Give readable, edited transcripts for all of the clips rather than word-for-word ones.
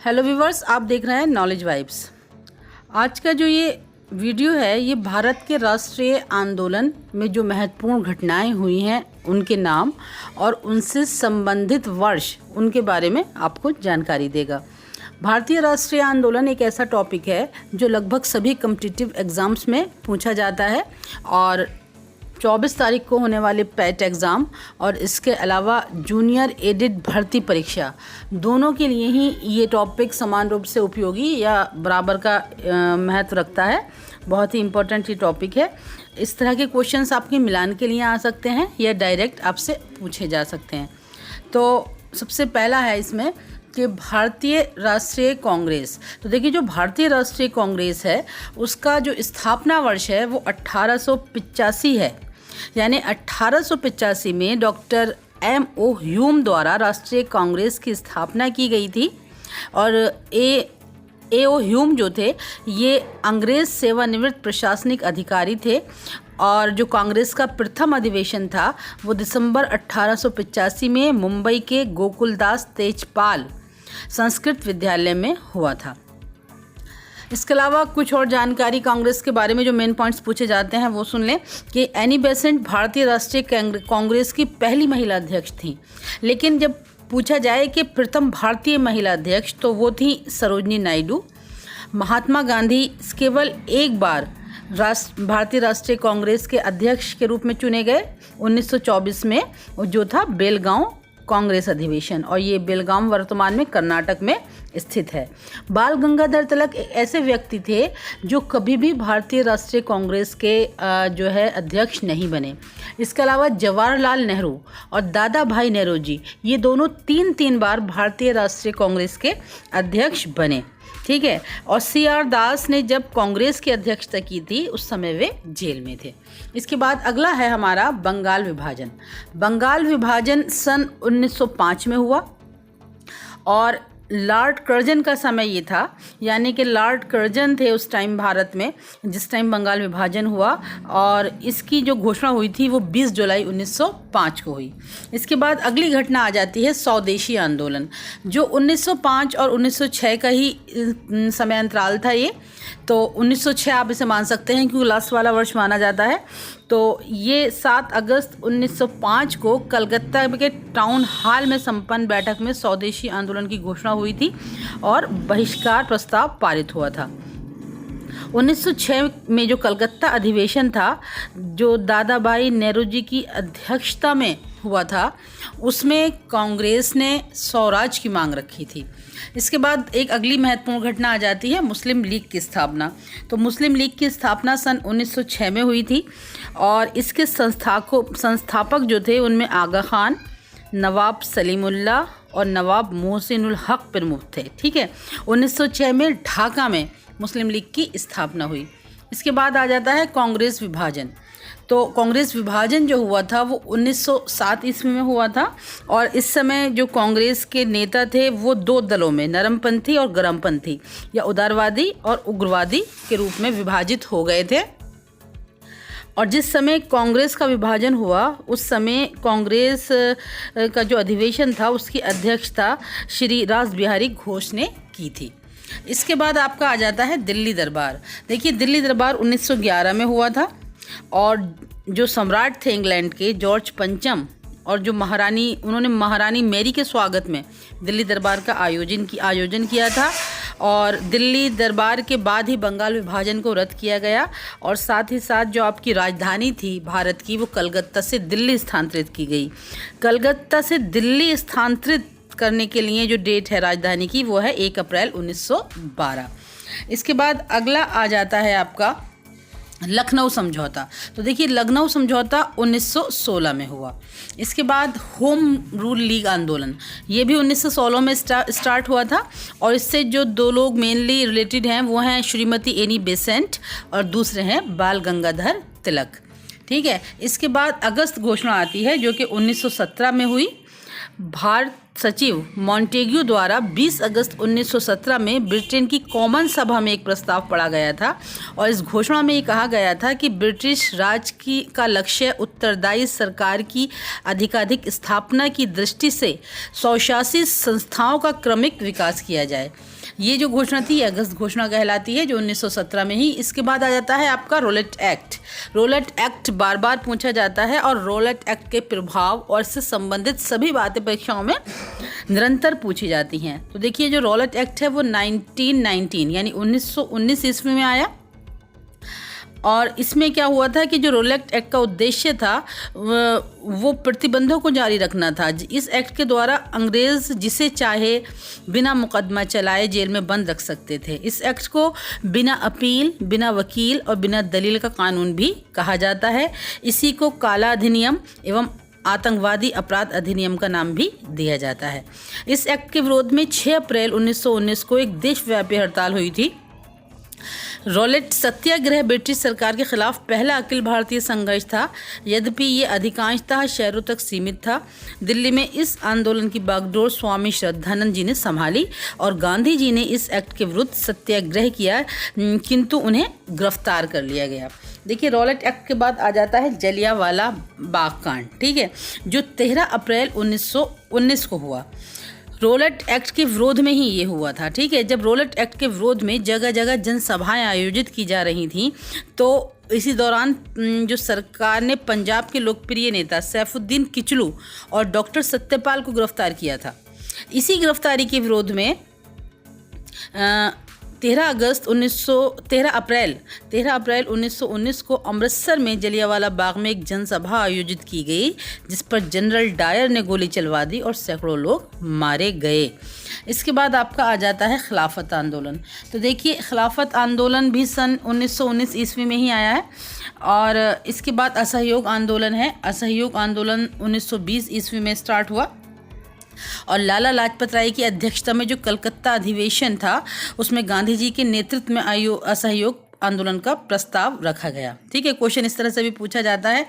Hello viewers, आप देख रहे हैं नॉलेज वाइब्स। आज का जो ये वीडियो है ये भारत के राष्ट्रीय आंदोलन में जो महत्वपूर्ण घटनाएं हुई हैं उनके नाम और उनसे संबंधित वर्ष उनके बारे में आपको जानकारी देगा। भारतीय राष्ट्रीय आंदोलन एक ऐसा टॉपिक है जो लगभग सभी कॉम्पिटिटिव एग्ज़ाम्स में पूछा जाता है और 24 तारीख को होने वाले पैट एग्ज़ाम और इसके अलावा जूनियर एडिड भर्ती परीक्षा दोनों के लिए ही ये टॉपिक समान रूप से उपयोगी या बराबर का महत्व रखता है। बहुत ही इम्पोर्टेंट ये टॉपिक है। इस तरह के क्वेश्चंस आपके मिलान के लिए आ सकते हैं या डायरेक्ट आपसे पूछे जा सकते हैं। तो सबसे पहला है इसमें कि भारतीय राष्ट्रीय कांग्रेस। तो देखिए, जो भारतीय राष्ट्रीय कांग्रेस है उसका जो स्थापना वर्ष है वो 1885 है। यानी 1885 में डॉक्टर M.O. ह्यूम द्वारा राष्ट्रीय कांग्रेस की स्थापना की गई थी। और A.O. ह्यूम जो थे ये अंग्रेज सेवानिवृत्त प्रशासनिक अधिकारी थे और जो कांग्रेस का प्रथम अधिवेशन था वो दिसंबर 1885 में मुंबई के गोकुलदास तेजपाल संस्कृत विद्यालय में हुआ था। इसके अलावा कुछ और जानकारी कांग्रेस के बारे में जो मेन पॉइंट्स पूछे जाते हैं वो सुन लें कि एनी बेसेंट भारतीय राष्ट्रीय कांग्रेस की पहली महिला अध्यक्ष थी। लेकिन जब पूछा जाए कि प्रथम भारतीय महिला अध्यक्ष तो वो थी सरोजनी नायडू। महात्मा गांधी केवल एक बार भारतीय राष्ट्रीय कांग्रेस के अध्यक्ष के रूप में चुने गए 1924 में, जो था बेलगांव कांग्रेस अधिवेशन, और ये बेलगाम वर्तमान में कर्नाटक में स्थित है। बाल गंगाधर तिलक एक ऐसे व्यक्ति थे जो कभी भी भारतीय राष्ट्रीय कांग्रेस के जो है अध्यक्ष नहीं बने। इसके अलावा जवाहरलाल नेहरू और दादा भाई नेहरू जी ये दोनों तीन बार भारतीय राष्ट्रीय कांग्रेस के अध्यक्ष बने। ठीक है। और C.R. दास ने जब कांग्रेस की अध्यक्षता की थी उस समय वे जेल में थे। इसके बाद अगला है हमारा बंगाल विभाजन। बंगाल विभाजन सन 1905 में हुआ और लॉर्ड कर्जन का समय ये था। यानी कि लॉर्ड कर्जन थे उस टाइम भारत में जिस टाइम बंगाल विभाजन हुआ, और इसकी जो घोषणा हुई थी वो 20 जुलाई 1905 को हुई। इसके बाद अगली घटना आ जाती है स्वदेशी आंदोलन, जो 1905 और 1906 का ही समय अंतराल था। ये तो 1906 आप इसे मान सकते हैं क्योंकि लास्ट वाला वर्ष माना जाता है। तो ये 7 अगस्त 1905 को कलकत्ता के टाउन हॉल में संपन्न बैठक में स्वदेशी आंदोलन की घोषणा हुई थी और बहिष्कार प्रस्ताव पारित हुआ था। 1906 में जो कलकत्ता अधिवेशन था जो दादा भाई नेहरू जी की अध्यक्षता में हुआ था उसमें कांग्रेस ने स्वराज की मांग रखी थी। इसके बाद एक अगली महत्वपूर्ण घटना आ जाती है मुस्लिम लीग की स्थापना। तो मुस्लिम लीग की स्थापना सन 1906 में हुई थी और इसके संस्थापक जो थे उनमें आगा खान, नवाब सलीमुल्लाह और नवाब मोहसिनुल हक प्रमुख थे। ठीक है। 1906 में ढाका में मुस्लिम लीग की स्थापना हुई। इसके बाद आ जाता है कांग्रेस विभाजन। तो कांग्रेस विभाजन जो हुआ था वो 1907 ईस्वी में हुआ था और इस समय जो कांग्रेस के नेता थे वो 2 दलों में, नरमपंथी और गरमपंथी या उदारवादी और उग्रवादी के रूप में विभाजित हो गए थे। और जिस समय कांग्रेस का विभाजन हुआ उस समय कांग्रेस का जो अधिवेशन था उसकी अध्यक्षता श्री रासबिहारी घोष ने की थी। इसके बाद आपका आ जाता है दिल्ली दरबार। देखिए, दिल्ली दरबार 1911 में हुआ था और जो सम्राट थे इंग्लैंड के जॉर्ज पंचम और जो उन्होंने महारानी मैरी के स्वागत में दिल्ली दरबार का आयोजन किया था। और दिल्ली दरबार के बाद ही बंगाल विभाजन को रद्द किया गया और साथ ही साथ जो आपकी राजधानी थी भारत की वो कलकत्ता से दिल्ली स्थानांतरित की गई। कलकत्ता से दिल्ली स्थानांतरित करने के लिए जो डेट है राजधानी की वो है 1 अप्रैल 1912। इसके बाद अगला आ जाता है आपका लखनऊ समझौता। तो देखिए, लखनऊ समझौता 1916 में हुआ। इसके बाद होम रूल लीग आंदोलन ये भी 1916 में स्टार्ट हुआ था और इससे जो 2 लोग मेनली रिलेटेड हैं वो हैं श्रीमती एनी बेसेंट और दूसरे हैं बाल गंगाधर तिलक। ठीक है। इसके बाद अगस्त घोषणा आती है जो कि 1917 में हुई। भारत सचिव मॉन्टेग्यू द्वारा 20 अगस्त 1917 में ब्रिटेन की कॉमन सभा में एक प्रस्ताव पढ़ा गया था और इस घोषणा में ये कहा गया था कि ब्रिटिश राज का लक्ष्य उत्तरदायी सरकार की अधिकाधिक स्थापना की दृष्टि से स्वशासी संस्थाओं का क्रमिक विकास किया जाए। ये जो घोषणा थी अगस्त घोषणा कहलाती है, जो 1917 में ही। इसके बाद आ जाता है आपका रोलेट एक्ट। रोलेट एक्ट बार बार पूछा जाता है और रोलेट एक्ट के प्रभाव और इससे संबंधित सभी बातें परीक्षाओं में निरंतर पूछी जाती हैं। तो देखिए जो रोलेट एक्ट है वो 1919 यानी 1919 ईस्वी में आया। और इसमें क्या हुआ था कि जो रोलेट एक्ट का उद्देश्य था वो प्रतिबंधों को जारी रखना था। इस एक्ट के द्वारा अंग्रेज़ जिसे चाहे बिना मुकदमा चलाए जेल में बंद रख सकते थे। इस एक्ट को बिना अपील, बिना वकील और बिना दलील का कानून भी कहा जाता है। इसी को काला अधिनियम एवं आतंकवादी अपराध अधिनियम का नाम भी दिया जाता है। इस एक्ट के विरोध में 6 अप्रैल 1919 को एक देशव्यापी हड़ताल हुई थी। रोलेट सत्याग्रह ब्रिटिश सरकार के खिलाफ पहला अखिल भारतीय संघर्ष था। यद्यपि ये अधिकांशतः शहरों तक सीमित था। दिल्ली में इस आंदोलन की बागडोर स्वामी श्रद्धानंद जी ने संभाली और गांधी जी ने इस एक्ट के विरुद्ध सत्याग्रह किया, किंतु उन्हें गिरफ्तार कर लिया गया। देखिए रोलेट एक्ट के बाद आ जाता है जलियांवाला बाग कांड, ठीक है, जो 13 अप्रैल 1919 को हुआ। रोलेट एक्ट के विरोध में ही ये हुआ था, ठीक है। जब रोलेट एक्ट के विरोध में जगह जगह जनसभाएं आयोजित की जा रही थीं, तो इसी दौरान जो सरकार ने पंजाब के लोकप्रिय नेता सैफुद्दीन किचलू और डॉक्टर सत्यपाल को गिरफ्तार किया था। इसी गिरफ्तारी के विरोध में 13 अप्रैल 1919 को अमृतसर में जलियांवाला बाग में एक जनसभा आयोजित की गई, जिस पर जनरल डायर ने गोली चलवा दी और सैकड़ों लोग मारे गए। इसके बाद आपका आ जाता है खिलाफत आंदोलन। तो देखिए खिलाफत आंदोलन भी सन 1919 ईस्वी में ही आया है। और इसके बाद असहयोग आंदोलन है। असहयोग आंदोलन 1920 ईस्वी में स्टार्ट हुआ और लाला लाजपत राय की अध्यक्षता में जो कलकत्ता अधिवेशन था उसमें गांधी जी के नेतृत्व में असहयोग आंदोलन का प्रस्ताव रखा गया, ठीक है। क्वेश्चन इस तरह से भी पूछा जाता है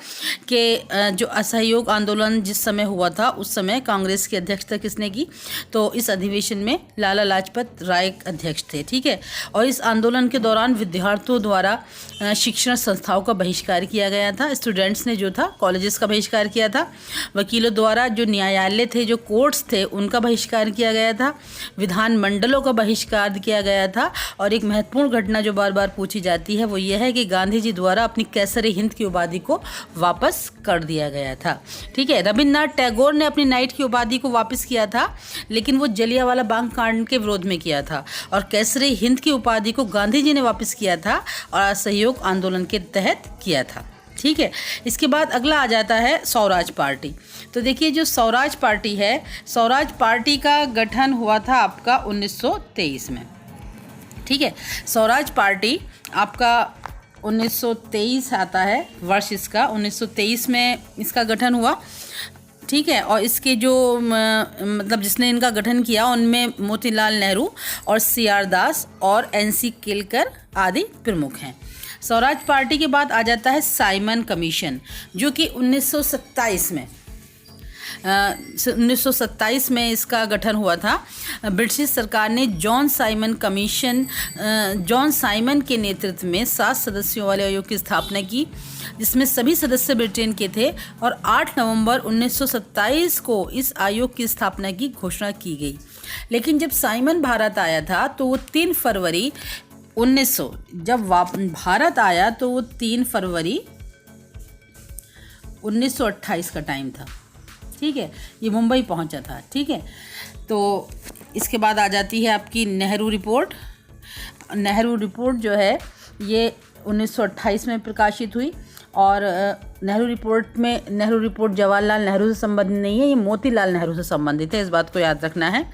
कि जो असहयोग आंदोलन जिस समय हुआ था उस समय कांग्रेस की अध्यक्षता किसने की, तो इस अधिवेशन में लाला लाजपत राय अध्यक्ष थे, ठीक है। और इस आंदोलन के दौरान विद्यार्थियों द्वारा शिक्षण संस्थाओं का बहिष्कार किया गया था। स्टूडेंट्स ने जो था कॉलेजेस का बहिष्कार किया था। वकीलों द्वारा जो न्यायालय थे, जो कोर्ट्स थे, उनका बहिष्कार किया गया था। विधान मंडलों का बहिष्कार किया गया था। और एक महत्वपूर्ण घटना जो बार बार पूछी जाती है वो यह है कि गांधी जी द्वारा अपनी कैसर हिंद की उपाधि को वापस कर दिया गया था, ठीक है। रविन्द्रनाथ टैगोर ने अपनी नाइट की उपाधि को वापस किया था, लेकिन वो जलियांवाला बाग कांड के विरोध में किया था। और कैसर हिंद की उपाधि को गांधी जी ने वापस किया था और असहयोग आंदोलन के तहत किया था, ठीक है। इसके बाद अगला आ जाता है स्वराज पार्टी। तो देखिए जो स्वराज पार्टी है, स्वराज पार्टी का गठन हुआ था आपका 1923 में, ठीक है। स्वराज पार्टी आपका 1923 आता है वर्ष इसका। 1923 में इसका गठन हुआ, ठीक है। और इसके जो मतलब जिसने इनका गठन किया उनमें मोतीलाल नेहरू और CR दास और NC केलकर आदि प्रमुख हैं। स्वराज पार्टी के बाद आ जाता है साइमन कमीशन, जो कि 1927 में इसका गठन हुआ था। ब्रिटिश सरकार ने जॉन साइमन के नेतृत्व में 7 सदस्यों वाले आयोग की स्थापना की, जिसमें सभी सदस्य ब्रिटेन के थे। और 8 नवंबर 1927 को इस आयोग की स्थापना की घोषणा की गई। लेकिन जब साइमन भारत आया था तो वो 3 फरवरी 1900 जब भारत आया तो वो 3 फरवरी 1928 का टाइम था, ठीक है। ये मुंबई पहुंचा था, ठीक है। तो इसके बाद आ जाती है आपकी नेहरू रिपोर्ट। नेहरू रिपोर्ट जो है ये 1928 में प्रकाशित हुई। और नेहरू रिपोर्ट जवाहरलाल नेहरू से संबंधित नहीं है, ये मोतीलाल नेहरू से संबंधित है, इस बात को याद रखना है।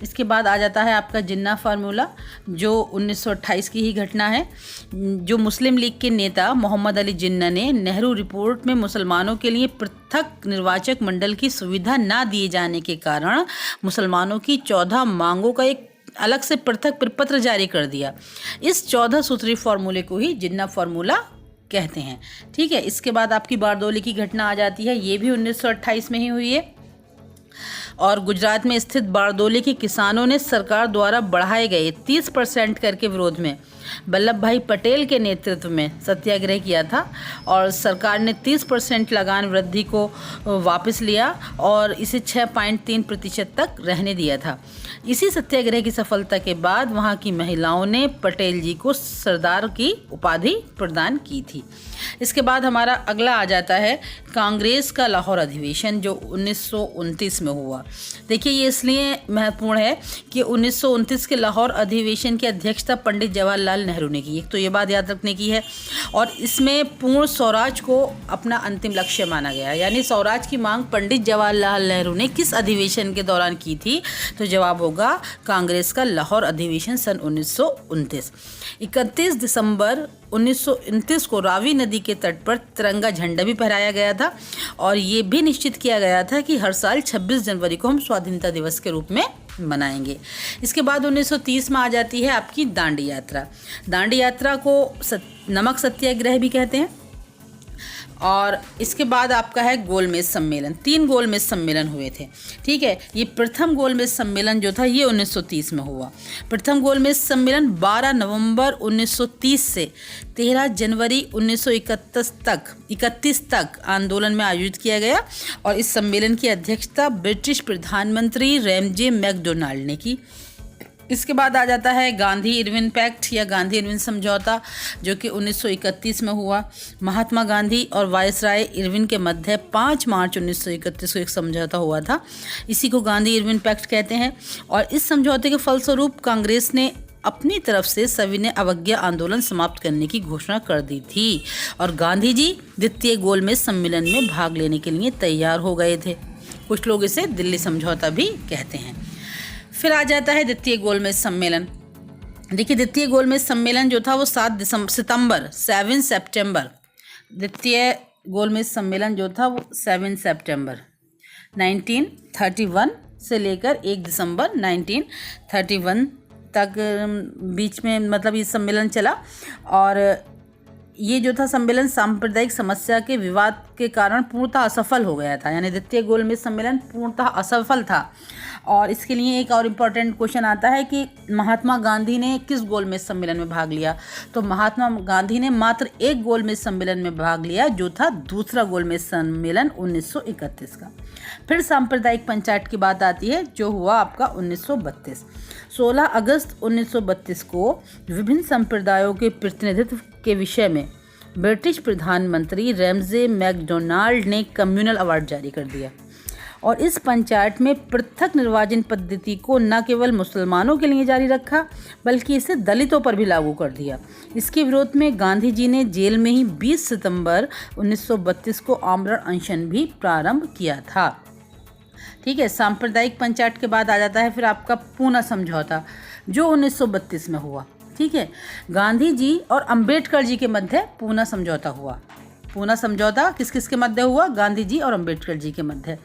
इसके बाद आ जाता है आपका जिन्ना फार्मूला, जो 1928 की ही घटना है। जो मुस्लिम लीग के नेता मोहम्मद अली जिन्ना ने नेहरू रिपोर्ट में मुसलमानों के लिए पृथक निर्वाचक मंडल की सुविधा ना दिए जाने के कारण मुसलमानों की 14 मांगों का एक अलग से पृथक प्रपत्र जारी कर दिया। इस 14 सूत्री फार्मूले को ही जिन्ना फार्मूला कहते हैं, ठीक है। इसके बाद आपकी बारदौली की घटना आ जाती है, ये भी 1928 में ही हुई है। और गुजरात में स्थित बारदौली के किसानों ने सरकार द्वारा बढ़ाए गए 30% कर के विरोध में वल्लभ भाई पटेल के नेतृत्व में सत्याग्रह किया था और सरकार ने 30% लगान वृद्धि को वापस लिया और इसे 6.3% तक रहने दिया था। इसी सत्याग्रह की सफलता के बाद वहाँ की महिलाओं ने पटेल जी को सरदार की उपाधि प्रदान की थी। इसके बाद हमारा अगला आ जाता है कांग्रेस का लाहौर अधिवेशन जो 1929 में हुआ। देखिए ये इसलिए महत्वपूर्ण है कि 1929 के लाहौर अधिवेशन की अध्यक्षता पंडित जवाहरलाल नेहरू ने की। एक तो ये बात याद रखने की है और इसमें पूर्ण स्वराज को अपना अंतिम लक्ष्य माना गया। यानी स्वराज की मांग पंडित जवाहरलाल नेहरू ने किस अधिवेशन के दौरान की थी? तो जवाब होगा कांग्रेस का लाहौर अधिवेशन सन 1929। 31 दिसंबर 1929 को रावी नदी के तट पर तिरंगा झंडा भी फहराया गया था और ये भी निश्चित किया गया था कि हर साल 26 जनवरी को हम स्वाधीनता दिवस के रूप में मनाएंगे। इसके बाद 1930 में आ जाती है आपकी दांडी यात्रा। दांडी यात्रा को नमक सत्याग्रह भी कहते हैं। और इसके बाद आपका है गोलमेज सम्मेलन। 3 गोलमेज सम्मेलन हुए थे, ठीक है। ये प्रथम गोलमेज सम्मेलन जो था ये 1930 में हुआ। प्रथम गोलमेज सम्मेलन 12 नवंबर 1930 से 13 जनवरी 1931 तक आंदोलन में आयोजित किया गया और इस सम्मेलन की अध्यक्षता ब्रिटिश प्रधानमंत्री रैमजे मैकडोनाल्ड ने की। इसके बाद आ जाता है गांधी इरविन पैक्ट या गांधी इरविन समझौता जो कि 1931 में हुआ। महात्मा गांधी और वायसराय इरविन के मध्य 5 मार्च 1931 को एक समझौता हुआ था। इसी को गांधी इरविन पैक्ट कहते हैं और इस समझौते के फलस्वरूप कांग्रेस ने अपनी तरफ से सविनय अवज्ञा आंदोलन समाप्त करने की घोषणा कर दी थी और गांधी जी द्वितीय गोलमेज सम्मेलन में भाग लेने के लिए तैयार हो गए थे। कुछ लोग इसे दिल्ली समझौता भी कहते हैं। फिर आ जाता है द्वितीय गोलमेज सम्मेलन। देखिए द्वितीय गोलमेज सम्मेलन जो था वो 7 सितंबर द्वितीय गोलमेज सम्मेलन जो था वो 7 सितंबर 1931 से लेकर 1 दिसंबर 1931 तक बीच में मतलब ये सम्मेलन चला और ये जो था सम्मेलन सांप्रदायिक समस्या के विवाद के कारण पूर्णतः असफल हो गया था। यानी द्वितीय गोलमेज सम्मेलन पूर्णतः असफल था। और इसके लिए एक और इम्पॉर्टेंट क्वेश्चन आता है कि महात्मा गांधी ने किस गोलमेज सम्मेलन में भाग लिया? तो महात्मा गांधी ने मात्र एक गोलमेज सम्मेलन में भाग लिया जो था दूसरा गोलमेज सम्मेलन 1931 का। फिर सांप्रदायिक पंचायत की बात आती है जो हुआ आपका 1932। 16 अगस्त 1932 को विभिन्न संप्रदायों के प्रतिनिधित्व के विषय में ब्रिटिश प्रधानमंत्री रैमजे मैकडोनाल्ड ने कम्युनल अवार्ड जारी कर दिया और इस पंचायत में पृथक निर्वाचन पद्धति को न केवल मुसलमानों के लिए जारी रखा बल्कि इसे दलितों पर भी लागू कर दिया। इसके विरोध में गांधी जी ने जेल में ही 20 सितंबर 1932 को आमरण अनशन भी प्रारंभ किया था। ठीक है, सांप्रदायिक पंचायत के बाद आ जाता है फिर आपका पूना समझौता जो 1932 में हुआ। ठीक है, गांधी जी और अंबेडकर जी के मध्य पूना समझौता हुआ। पूना समझौता किस किस के मध्य हुआ? गांधी जी और अंबेडकर जी के मध्य।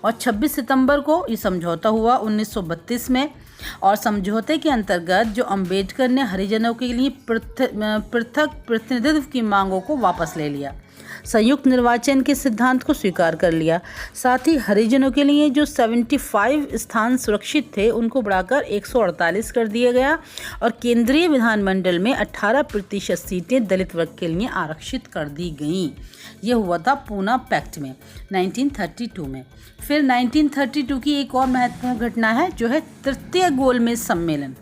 और 26 सितंबर को ये समझौता हुआ 1932 में और समझौते के अंतर्गत जो अंबेडकर ने हरिजनों के लिए पृथक प्रतिनिधित्व की मांगों को वापस ले लिया, संयुक्त निर्वाचन के सिद्धांत को स्वीकार कर लिया। साथ ही हरिजनों के लिए जो 75 स्थान सुरक्षित थे उनको बढ़ाकर 148 कर दिया गया और केंद्रीय विधानमंडल में 18% सीटें दलित वर्ग के लिए आरक्षित कर दी गईं। यह हुआ था पूना पैक्ट में 1932 में। फिर 1932 की एक और महत्वपूर्ण घटना है जो है तृतीय गोलमेज सम्मेलन।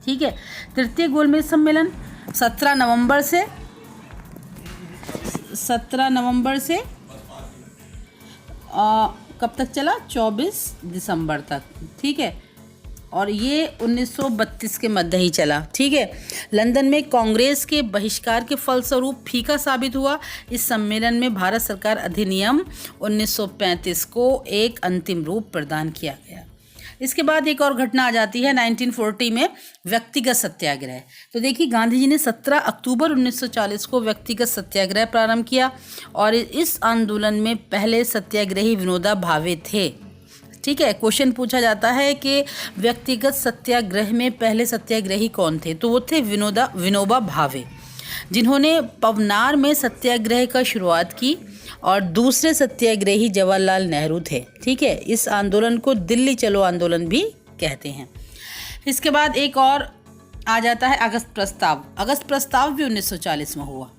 ठीक है, तृतीय गोलमेज सम्मेलन 17 नवंबर से कब तक चला? 24 दिसंबर तक। ठीक है, और ये 1932 के मध्य ही चला। ठीक है, लंदन में कांग्रेस के बहिष्कार के फलस्वरूप फीका साबित हुआ। इस सम्मेलन में भारत सरकार अधिनियम 1935 को एक अंतिम रूप प्रदान किया गया। इसके बाद एक और घटना आ जाती है 1940 में व्यक्तिगत सत्याग्रह। तो देखिए गांधी जी ने 17 अक्टूबर 1940 को व्यक्तिगत सत्याग्रह प्रारंभ किया और इस आंदोलन में पहले सत्याग्रही विनोबा भावे थे। ठीक है, क्वेश्चन पूछा जाता है कि व्यक्तिगत सत्याग्रह में पहले सत्याग्रही कौन थे? तो वो थे विनोबा भावे, जिन्होंने पवनार में सत्याग्रह का शुरुआत की और दूसरे सत्याग्रही जवाहरलाल नेहरू थे। ठीक है, इस आंदोलन को दिल्ली चलो आंदोलन भी कहते हैं। इसके बाद एक और आ जाता है अगस्त प्रस्ताव। अगस्त प्रस्ताव भी 1940 में हुआ।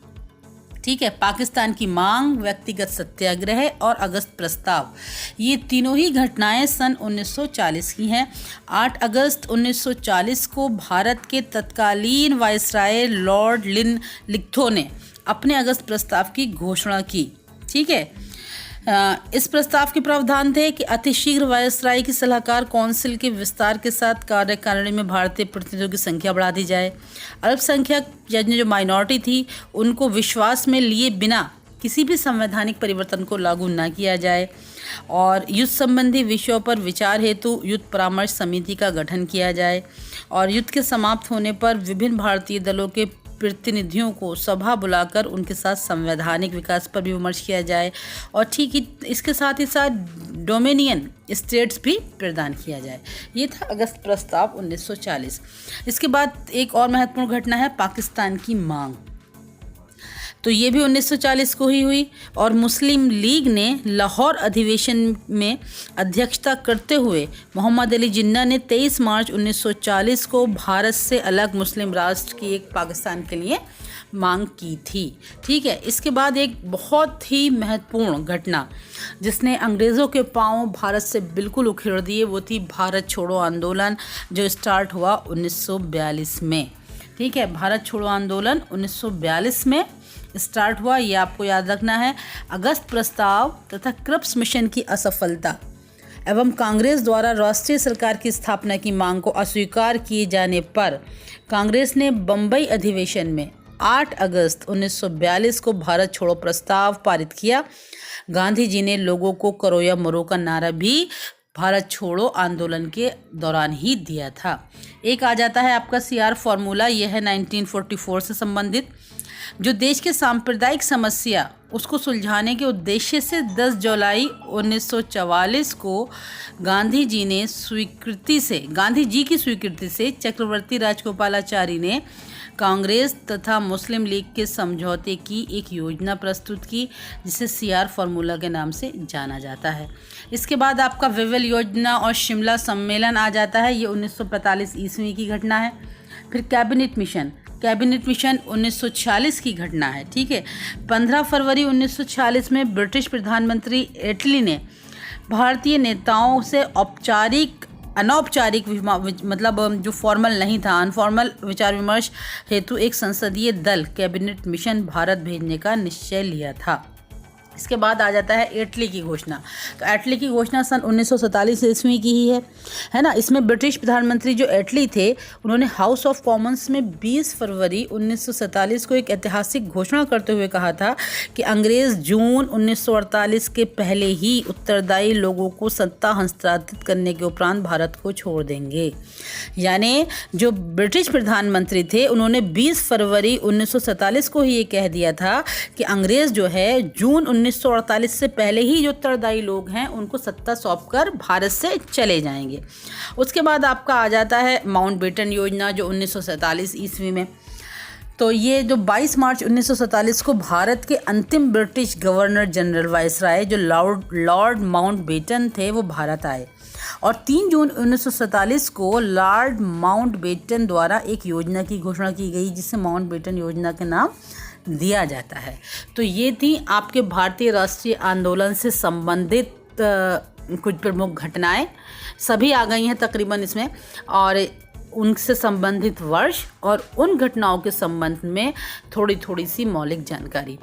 ठीक है, पाकिस्तान की मांग, व्यक्तिगत सत्याग्रह और अगस्त प्रस्ताव, ये तीनों ही घटनाएं सन 1940 की हैं। 8 अगस्त 1940 को भारत के तत्कालीन वायसराय लॉर्ड लिनलिथगो ने अपने अगस्त प्रस्ताव की घोषणा की। ठीक है, इस प्रस्ताव के प्रावधान थे कि अतिशीघ्र वायसराय की सलाहकार काउंसिल के विस्तार के साथ कार्यकारिणी में भारतीय प्रतिनिधियों की संख्या बढ़ा दी जाए। अल्पसंख्यक या जो माइनॉरिटी थी उनको विश्वास में लिए बिना किसी भी संवैधानिक परिवर्तन को लागू न किया जाए और युद्ध संबंधी विषयों पर विचार हेतु युद्ध परामर्श समिति का गठन किया जाए और युद्ध के समाप्त होने पर विभिन्न भारतीय दलों के प्रतिनिधियों को सभा बुलाकर उनके साथ संवैधानिक विकास पर भी विमर्श किया जाए और ठीक ही इसके साथ ही साथ डोमिनियन स्टेट्स भी प्रदान किया जाए। ये था अगस्त प्रस्ताव 1940। इसके बाद एक और महत्वपूर्ण घटना है पाकिस्तान की मांग। तो ये भी 1940 को ही हुई और मुस्लिम लीग ने लाहौर अधिवेशन में अध्यक्षता करते हुए मोहम्मद अली जिन्ना ने 23 मार्च 1940 को भारत से अलग मुस्लिम राष्ट्र की एक पाकिस्तान के लिए मांग की थी। ठीक है, इसके बाद एक बहुत ही महत्वपूर्ण घटना जिसने अंग्रेज़ों के पांव भारत से बिल्कुल उखेड़ दिए वो थी भारत छोड़ो आंदोलन, जो स्टार्ट हुआ 1942 में। ठीक है, भारत छोड़ो आंदोलन 1942 में स्टार्ट हुआ, ये आपको याद रखना है। अगस्त प्रस्ताव तथा क्रिप्स मिशन की असफलता एवं कांग्रेस द्वारा राष्ट्रीय सरकार की स्थापना की मांग को अस्वीकार किए जाने पर कांग्रेस ने बम्बई अधिवेशन में 8 अगस्त 1942 को भारत छोड़ो प्रस्ताव पारित किया। गांधी जी ने लोगों को करो या मरो का नारा भी भारत छोड़ो आंदोलन के दौरान ही दिया था। एक आ जाता है आपका CR फॉर्मूला, यह है 1944 से संबंधित। जो देश के सांप्रदायिक समस्या उसको सुलझाने के उद्देश्य से 10 जुलाई 1944 को गांधी जी की स्वीकृति से चक्रवर्ती राजगोपालाचारी ने कांग्रेस तथा मुस्लिम लीग के समझौते की एक योजना प्रस्तुत की जिसे CR फॉर्मूला के नाम से जाना जाता है। इसके बाद आपका विविल योजना और शिमला सम्मेलन आ जाता है, ये 1945 ईस्वी की घटना है। फिर कैबिनेट मिशन 1946 की घटना है। ठीक है, 15 फरवरी 1946 में ब्रिटिश प्रधानमंत्री एटली ने भारतीय नेताओं से अनौपचारिक मतलब जो फॉर्मल नहीं था, अनफॉर्मल विचार विमर्श हेतु एक संसदीय दल कैबिनेट मिशन भारत भेजने का निश्चय लिया था। इसके बाद आ जाता है एटली की घोषणा। तो एटली की घोषणा सन 1947 ईस्वी की ही है ना। इसमें ब्रिटिश प्रधानमंत्री जो एटली थे उन्होंने हाउस ऑफ कॉमन्स में 20 फरवरी 1947 को एक ऐतिहासिक घोषणा करते हुए कहा था कि अंग्रेज़ जून 1948 के पहले ही उत्तरदायी लोगों को सत्ता हस्तांतरित करने के उपरांत भारत को छोड़ देंगे। यानी जो ब्रिटिश प्रधानमंत्री थे उन्होंने 20 फरवरी 1947 को ही ये कह दिया था कि अंग्रेज़ जो है जून 1948 से पहले ही जो उत्तरदायी लोग हैं उनको सत्ता सौंपकर भारत से चले जाएंगे। उसके बाद आपका आ जाता है माउंटबेटन योजना जो 1947 ईस्वी में। तो ये जो 22 मार्च 1947 को भारत के अंतिम ब्रिटिश गवर्नर जनरल वायसराय जो लॉर्ड माउंटबेटन थे वो भारत आए और 3 जून 1947 को लॉर्ड माउंटबेटन द्वारा एक योजना की घोषणा की गई जिसे माउंटबेटन योजना के नाम दिया जाता है। तो ये थी आपके भारतीय राष्ट्रीय आंदोलन से संबंधित कुछ प्रमुख घटनाएं, सभी आ गई हैं तकरीबन इसमें, और उनसे संबंधित वर्ष और उन घटनाओं के संबंध में थोड़ी सी मौलिक जानकारी।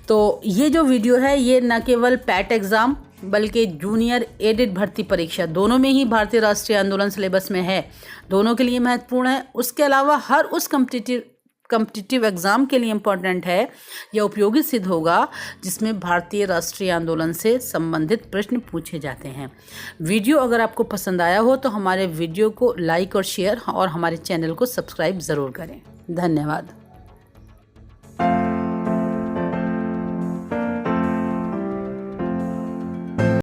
तो ये जो वीडियो है ये न केवल पैट एग्ज़ाम बल्कि जूनियर एडेड भर्ती परीक्षा दोनों में ही भारतीय राष्ट्रीय आंदोलन सिलेबस में है, दोनों के लिए महत्वपूर्ण है। उसके अलावा हर उस कॉम्पिटिटिव एग्ज़ाम के लिए इम्पोर्टेंट है या उपयोगी सिद्ध होगा जिसमें भारतीय राष्ट्रीय आंदोलन से संबंधित प्रश्न पूछे जाते हैं। वीडियो अगर आपको पसंद आया हो तो हमारे वीडियो को लाइक और शेयर और हमारे चैनल को सब्सक्राइब ज़रूर करें। धन्यवाद।